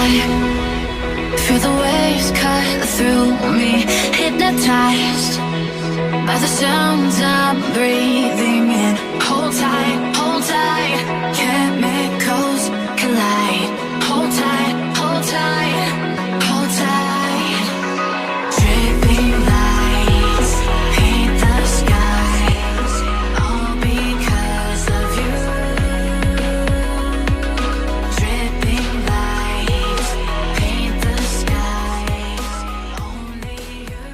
high, feel the waves cut through me, hypnotized by the sounds I'm breathing in. Hold tight, chemicals collide. Hold tight, hold tight, hold tight. Dripping lights paint the skies, all because of you. Dripping lights paint the skies, only you.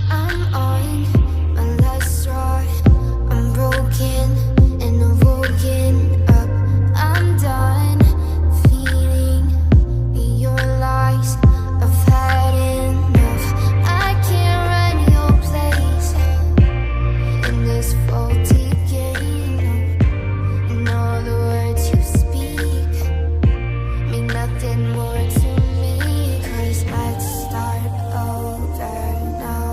I'm on my last straw. I'm broken and I'm woken up. I'm done feeling your lies. I've had enough. I can't run your place in this faulty game. And all the words you speak mean nothing more to me. 'Cause I'd start over now.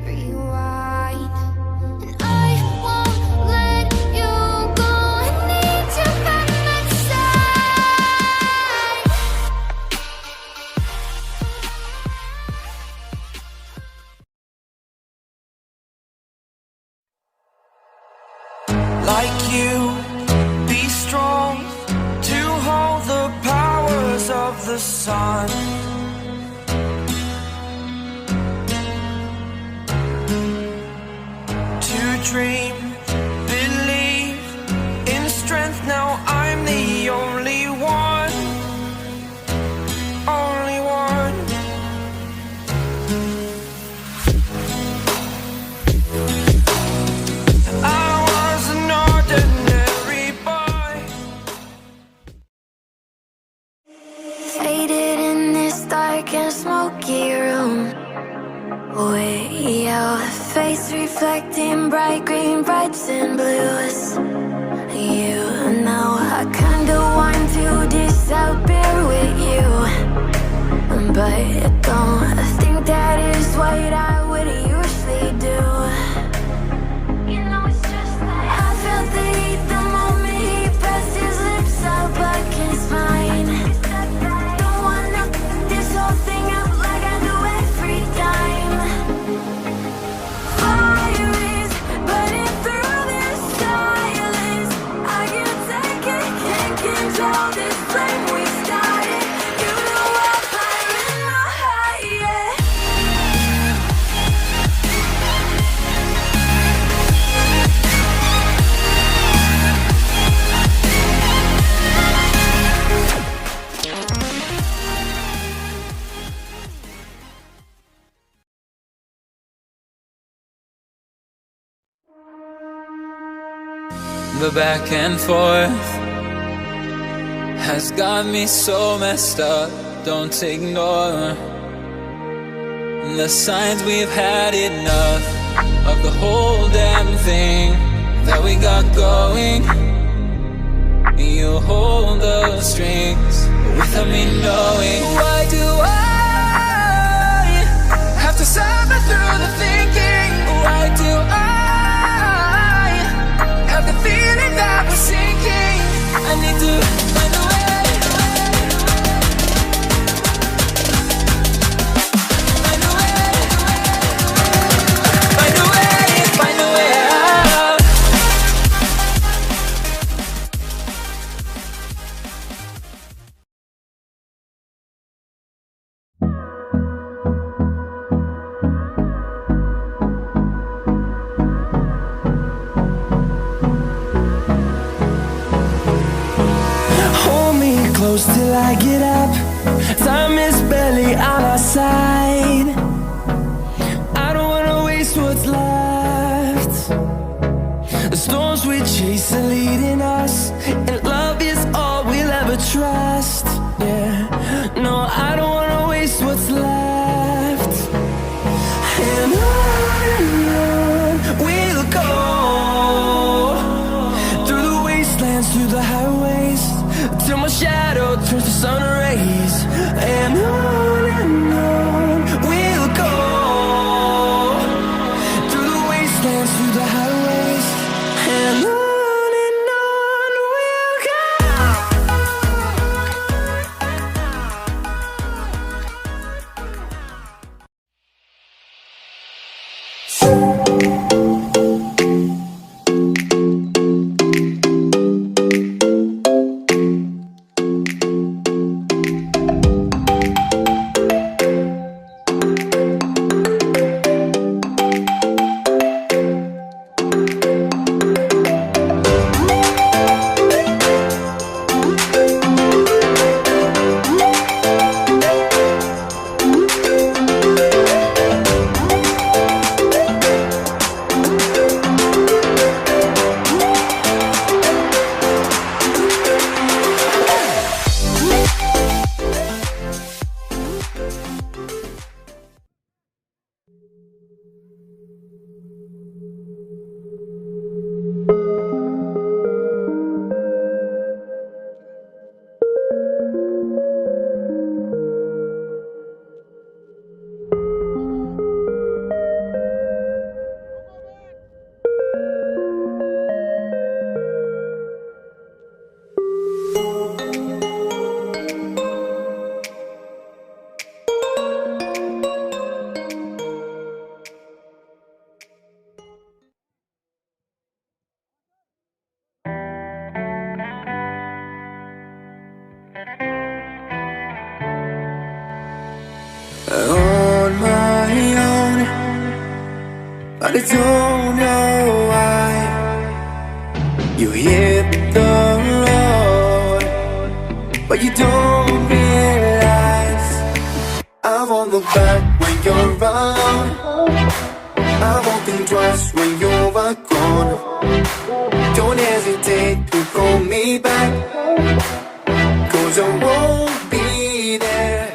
Rewind. And I won't let you go. I need you by my side. Like you, be strong to hold the powers of the sun. To dream, believe in strength. Now I'm the only one, only one. I was an ordinary boy. Faded in this dark and smoky room. Way out, face reflecting bright green vibes and blues. You know I kinda want to disappear with you, but don't think that is what I would usually do. You know it's just like I felt the heat the moment he pressed his lips up against mine. Don't wanna fuck this whole thing up like I do every time. Fire is burning through this silence. I can't take it, can't control this flame we started. You know I'm flying my high, yeah. The back and forth has got me so messed up. Don't ignore the signs. We've had enough of the whole damn thing that we got going. You hold the strings without me knowing. Why do I have to suffer through the thinking? Why do I have the feeling that we're sinking? I need to find a way, find a way, find a way, find a way out. Hold me close till I get up. Time is barely on our side. I don't wanna waste what's left. The storms we chase are leading us, and love is all we'll ever trust. Yeah, no, I don't wanna waste what's left. And on we'll go through the wastelands. On my own, but I don't know why you hit the road, but you don't realize I won't look back when you're around. I won't think twice when you're gone. Don't hesitate to call me back, 'cause I won't be there.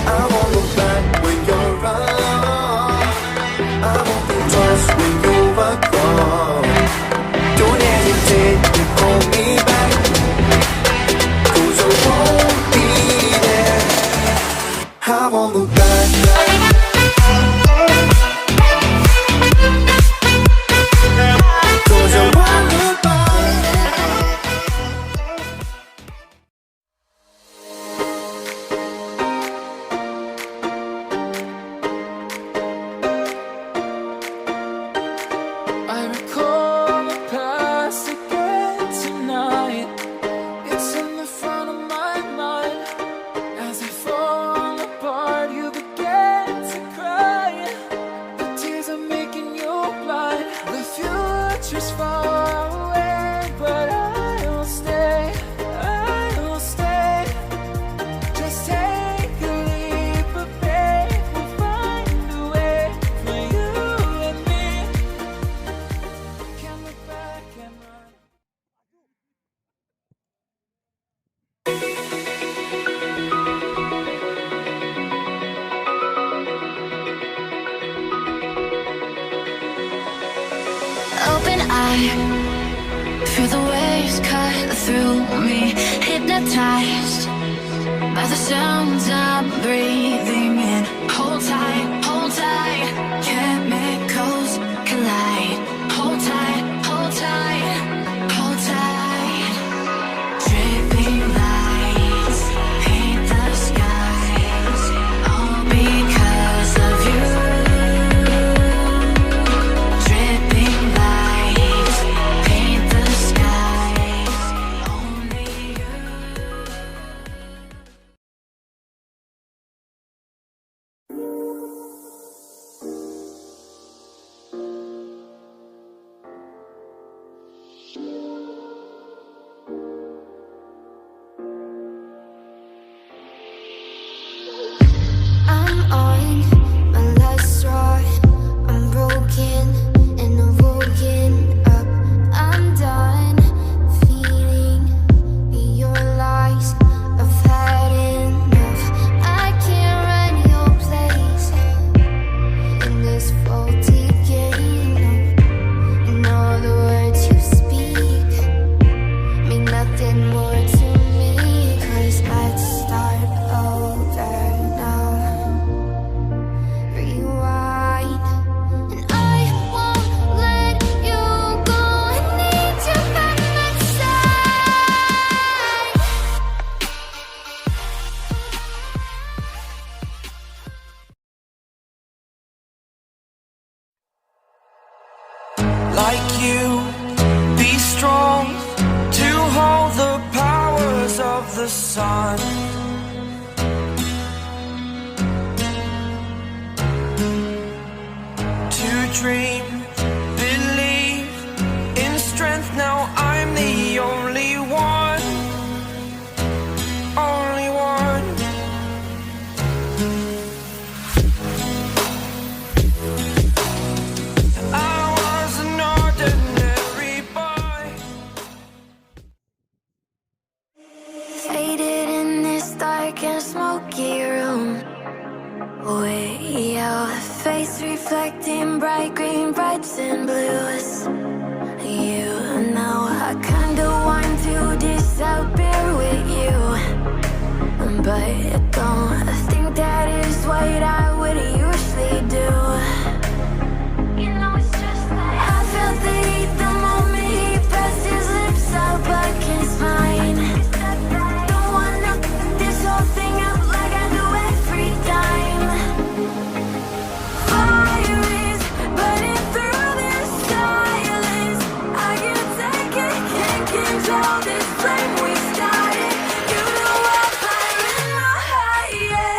I won't look back when you're around. I won't think twice when you're gone. Don't hesitate to call me back, 'cause I won't be there. I won't look back. 'Cause I won't look back. I recall the past again tonight. It's in the front of my mind. As I fall apart, you begin to cry. The tears are making you blind. The future's far away, but I'll stay. I'll stay. Just take a leap of faith. We'll find a way for you and me. Can't look back and run. Open eye, feel the waves cut through me. Hypnotized by the sounds I'm breathing in. Hold tight, chemicals collide. Hold tight, hold tight, hold tight. Dripping lights paint the skies, all because of you. Dripping lights paint the skies, only you. goes on. To dream, believe in strength. Now I'm the only one, only one. I was an ordinary boy, Faded in this dark and smoky room. Way out, face reflecting bright green, brights and blues. You know I kinda want to disappear with you, but don't think that is what I would usually do. You know it's just like I felt the heat the moment he pressed his lips up against mine. Don't wanna this whole thing up like I do every time. Fire is burning through this silence. I can't take it, can't control this flame we started. You know I'm flying high, yeah.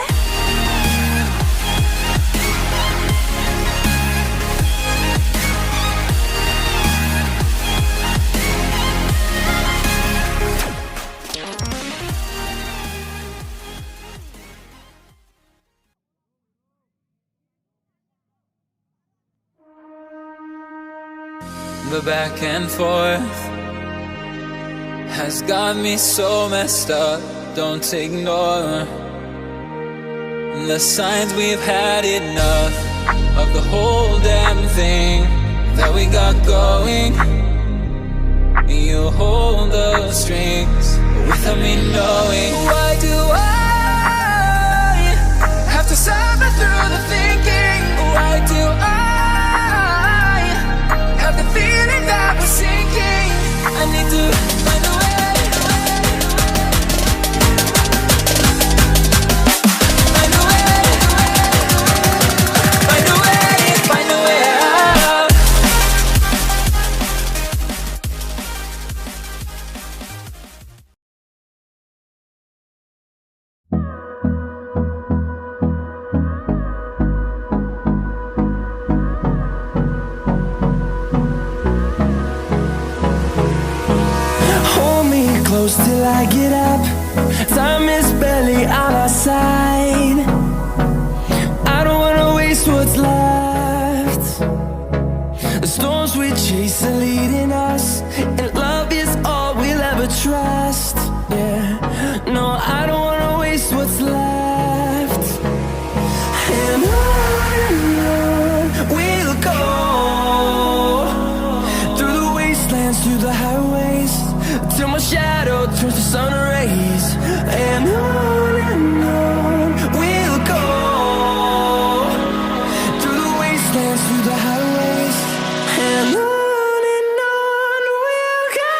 The back and forth has got me so messed up. Don't ignore the signs. We've had enough of the whole damn thing that we got going. You hold the strings without me knowing. Why do I have to suffer through the thinking? Why do I have the feeling that we're sinking? I need to find a way, find a way, find a way, find a way out. Hold me close till I get up. Time is barely on our side. I don't wanna waste what's left. The storms we chase are leading us, and love is all we'll ever trust. Yeah, no, I don't wanna waste what's left. And on we'll go, through the wastelands, through the highways, till my shadow turns to sun rays. And on we'll go, through the wastelands, through the highways, and on we'll go.